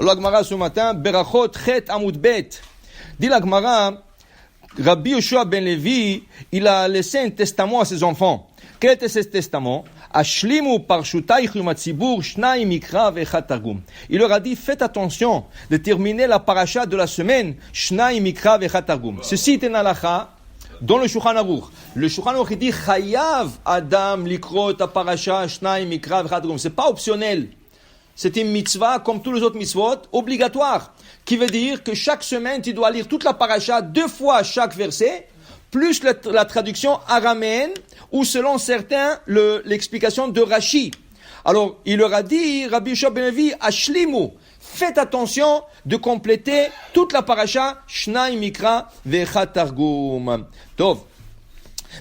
Alors la Gemara ce matin, Berachot Chet Amud Bet. Dit la Gemara, Rabbi Yoshua ben Levi, il a laissé un testament à ses enfants. Quel était ce testament? Ashlimu parshutaych yumatzibur shnai mikra vechat targum. Il leur a dit, faites attention de terminer la paracha de la semaine, shnai mikra vechat targum. Ceci est un halacha dans le Shulchan Aruch. Le Shulchan Aruch dit, chayav adam likrot ta paracha shnai mikra vechat targum. C'est pas optionnel. C'est une mitzvah comme tous les autres mitzvot, obligatoire. Qui veut dire que chaque semaine, tu dois lire toute la paracha 2 fois chaque verset, plus la traduction araméenne, ou selon certains, l'explication de Rashi. Alors, il leur a dit, Rabbi Yoshua ben Levi, Ashlimu, faites attention de compléter toute la paracha, Shnai Mikra Vechat Targum. Tov.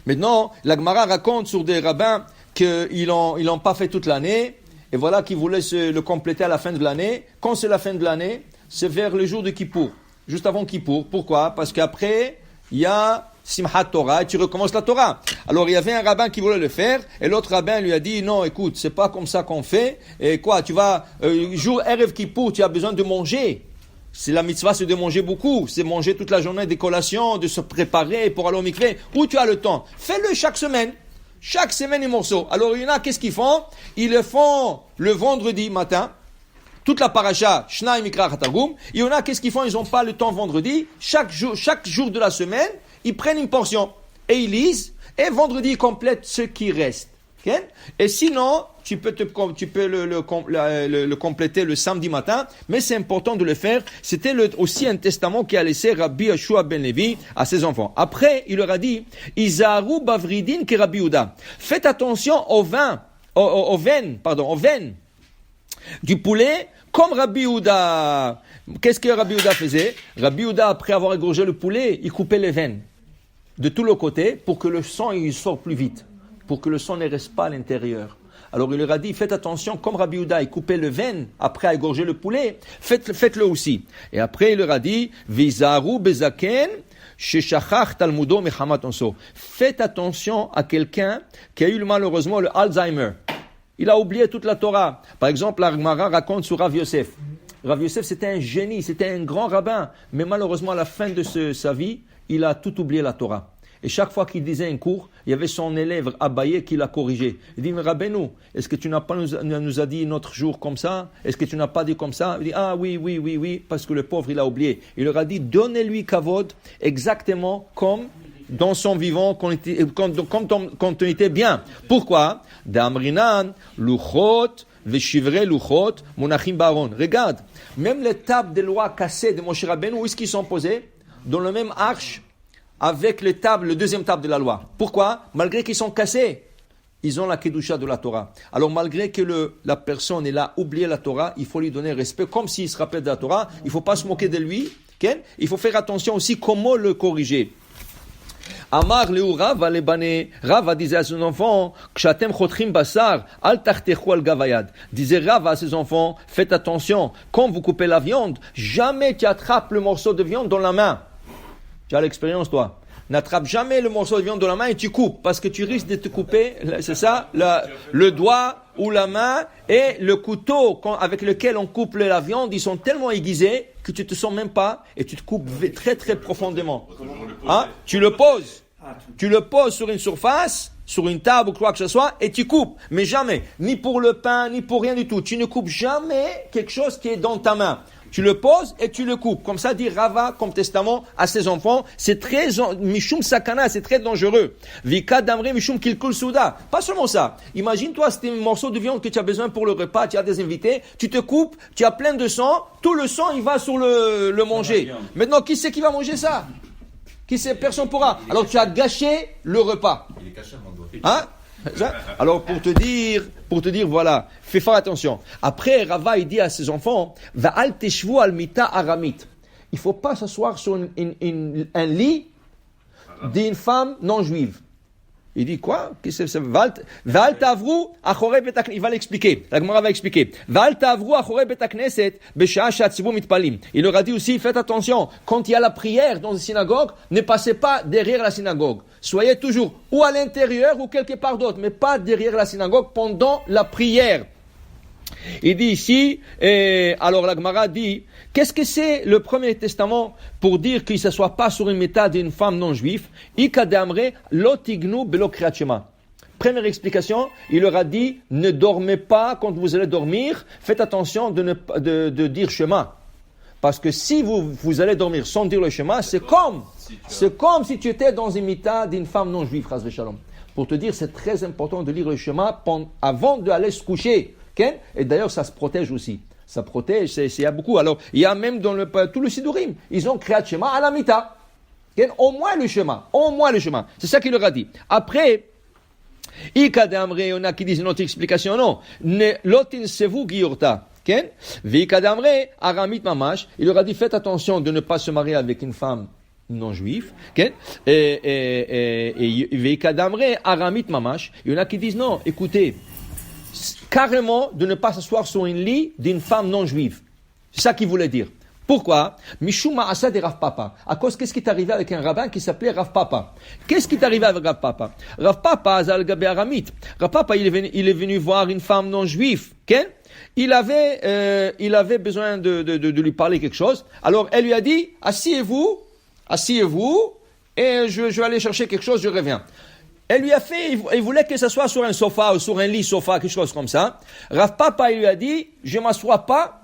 Maintenant, la Gemara raconte sur des rabbins qu'ils n'ont pas fait toute l'année, et voilà qu'ils voulaient le compléter à la fin de l'année. Quand c'est la fin de l'année, c'est vers le jour de Kippour, juste avant Kippour. Pourquoi? Parce qu'après, il y a Simchat Torah et tu recommences la Torah. Alors il y avait un rabbin qui voulait le faire et l'autre rabbin lui a dit non, écoute, c'est pas comme ça qu'on fait. Et quoi, tu vas jour Erev Kippour, tu as besoin de manger. C'est la mitzvah, c'est de manger beaucoup, c'est manger toute la journée des collations, de se préparer pour aller au mikvé. Où tu as le temps? Fais-le chaque semaine. Chaque semaine un morceau. Alors il y en a, qu'est-ce qu'ils font? Ils le font le vendredi matin. Toute la paracha, Shnai Mikra Targum. Il y en a, qu'est-ce qu'ils font? Ils n'ont pas le temps vendredi. Chaque jour de la semaine, ils prennent une portion. Et ils lisent. Et vendredi, ils complètent ce qui reste. Okay? Et sinon, tu peux le compléter le samedi matin. Mais c'est important de le faire. C'était aussi un testament qu'a laissé Rabbi Yoshua ben Levi à ses enfants. Après, il leur a dit, Izaru Bavridin ki Rabbi Yehuda. Faites attention aux veines du poulet, comme Rabbi Yehuda. Qu'est-ce que Rabbi Yehuda faisait? Rabbi Yehuda, après avoir égorgé le poulet, il coupait les veines de tous les côtés pour que le sang il sorte plus vite, pour que le sang ne reste pas à l'intérieur. Alors il leur a dit, faites attention, comme Rabbi Yehuda, il coupait les veines après égorger le poulet, faites-le aussi. Et après il leur a dit, Vizaru bezaken sheshachach talmudo mechamat onso. Faites attention à quelqu'un qui a eu malheureusement le Alzheimer. Il a oublié toute la Torah. Par exemple, la Gemara raconte sur Rav Yosef. Rav Yosef, c'était un génie, c'était un grand rabbin. Mais malheureusement, à la fin de sa vie, il a tout oublié la Torah. Et chaque fois qu'il disait un cours, il y avait son élève Abaye qui l'a corrigé. Il dit, mais Rabbeinu, est-ce que tu n'as pas nous a dit notre jour comme ça? Est-ce que tu n'as pas dit comme ça? Il dit, ah oui, parce que le pauvre, il a oublié. Il leur a dit, donnez-lui kavod exactement comme dans son vivant, quand on était bien. Pourquoi? D'amrinan, luchot, veshivre luchot, monachim baron. Regarde, même les tables de loi cassées de Moshe Rabbeinu, où est-ce qu'ils sont posés? Dans le même arche, avec les tables, le deuxième table de la loi. Pourquoi? Malgré qu'ils sont cassés, ils ont la kedusha de la Torah. Alors malgré que la personne elle a oublié la Torah, il faut lui donner respect, comme s'il se rappelle de la Torah. Il ne faut pas se moquer de lui. Okay? Il faut faire attention aussi comment le corriger. Amar leu Rava lebane, Rava disait à ses enfants, Kshatem chotrim basar, al tartechu al gavayad. Disait Rava à ses enfants, faites attention, quand vous coupez la viande, jamais tu attrapes le morceau de viande dans la main. Tu as l'expérience, toi. N'attrape jamais le morceau de viande dans la main et tu coupes, parce que tu risques de te couper, c'est ça, le doigt ou la main, et le couteau avec lequel on coupe la viande, ils sont tellement aiguisés que tu te sens même pas et tu te coupes très très profondément. Hein? Tu le poses sur une surface, sur une table ou quoi que ce soit, et tu coupes. Mais jamais, ni pour le pain, ni pour rien du tout. Tu ne coupes jamais quelque chose qui est dans ta main. Tu le poses et tu le coupes. Comme ça dit Rava comme testament à ses enfants. C'est très, mishum sakana, c'est très dangereux. Vika damri mishum kilkul souda. Pas seulement ça. Imagine-toi, c'est un morceau de viande que tu as besoin pour le repas, tu as des invités, tu te coupes, tu as plein de sang, tout le sang, il va sur le manger. Maintenant, qui c'est qui va manger ça? Qui c'est? Personne pourra. Alors tu as gâché le repas. Il est caché, mon doigt. Hein? Alors pour te dire voilà, fais faire attention. Après Rava il dit à ses enfants, va al teshvu al mita aramit. Il faut pas s'asseoir sur un lit d'une femme non juive. Il dit quoi? Qu'est-ce que c'est? Val tavru achore betakneset. Il va l'expliquer. La Gemara va expliquer. Val tavru achore betakneset b'sha'a she'hatzibur mitpalim. Il leur a dit aussi, faites attention, quand il y a la prière dans une synagogue, ne passez pas derrière la synagogue. Soyez toujours ou à l'intérieur ou quelque part d'autre, mais pas derrière la synagogue pendant la prière. Il dit ici, alors la Gemara dit, qu'est-ce que c'est le Premier Testament pour dire qu'il ne s'assoit pas sur une méthode d'une femme non juive? Ika de'amre lo tignu belo kriyat shema. Première explication, il leur a dit, ne dormez pas quand vous allez dormir, faites attention de dire Shema. Parce que si vous allez dormir sans dire le Shema, c'est comme si tu étais dans une mita d'une femme non juive, Chas v'Shalom. Pour te dire, c'est très important de lire le Shema avant d'aller se coucher. Okay? Et d'ailleurs, ça se protège aussi. Ça protège, il y a beaucoup. Alors, il y a même dans tout le Sidurim, ils ont créé Shema à la mita. Okay? Au moins le Shema. C'est ça qu'il leur a dit. Après, Ika de'amre, il y en a qui disent une autre explication, non. Ne lotin sevu giorta. Vika de'amre, aramit mamash. Il leur a dit, faites attention de ne pas se marier avec une femme non juive. Et Vika de'amre, aramit mamash. Il y en a qui disent, non, écoutez, carrément de ne pas s'asseoir sur une lit d'une femme non juive. C'est ça qu'il voulait dire. Pourquoi? Mishum ma'asa de Rav Papa. À cause, qu'est-ce qui est arrivé avec un rabbin qui s'appelait Rav Papa? Qu'est-ce qui est arrivé avec Rav Papa? Rav Papa, Zal Gabé Aramit. Rav Papa, il est venu voir une femme non juive. Il avait besoin de lui parler quelque chose. Alors, elle lui a dit, asseyez-vous, et je vais aller chercher quelque chose, je reviens. Elle lui a fait, il voulait que ça soit sur un sofa, ou sur un lit sofa, quelque chose comme ça. Rav Papa, il lui a dit, je m'assois pas,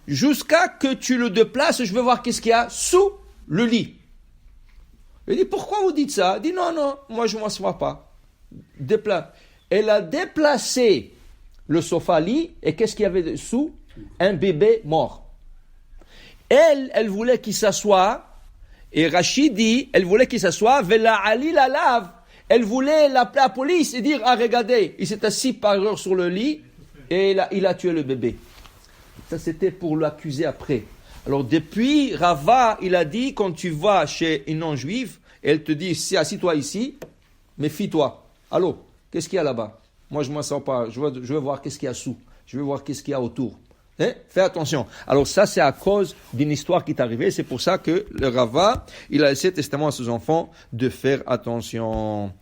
jusqu'à que tu le déplaces, je veux voir qu'est-ce qu'il y a sous le lit. Il dit, pourquoi vous dites ça? Il dit, non, moi je ne m'assois pas. Elle a déplacé le sofa-lit, et qu'est-ce qu'il y avait dessous? Un bébé mort. Elle voulait qu'il s'assoie, et Rachid dit, elle voulait qu'il s'assoie, Vela Ali la lave. Elle voulait l'appeler la police et dire, regardez, il s'est assis par erreur sur le lit, et il a tué le bébé. Ça, c'était pour l'accuser après. Alors, depuis, Rava, il a dit, quand tu vas chez une non-juive, elle te dit, si assis-toi ici, méfie-toi. Allô, qu'est-ce qu'il y a là-bas? Moi, je ne m'en sors pas. Je veux voir qu'est-ce qu'il y a sous. Je veux voir qu'est-ce qu'il y a autour. Fais attention. Alors, ça, c'est à cause d'une histoire qui est arrivée. C'est pour ça que le Rava, il a laissé testament à ses enfants de faire attention.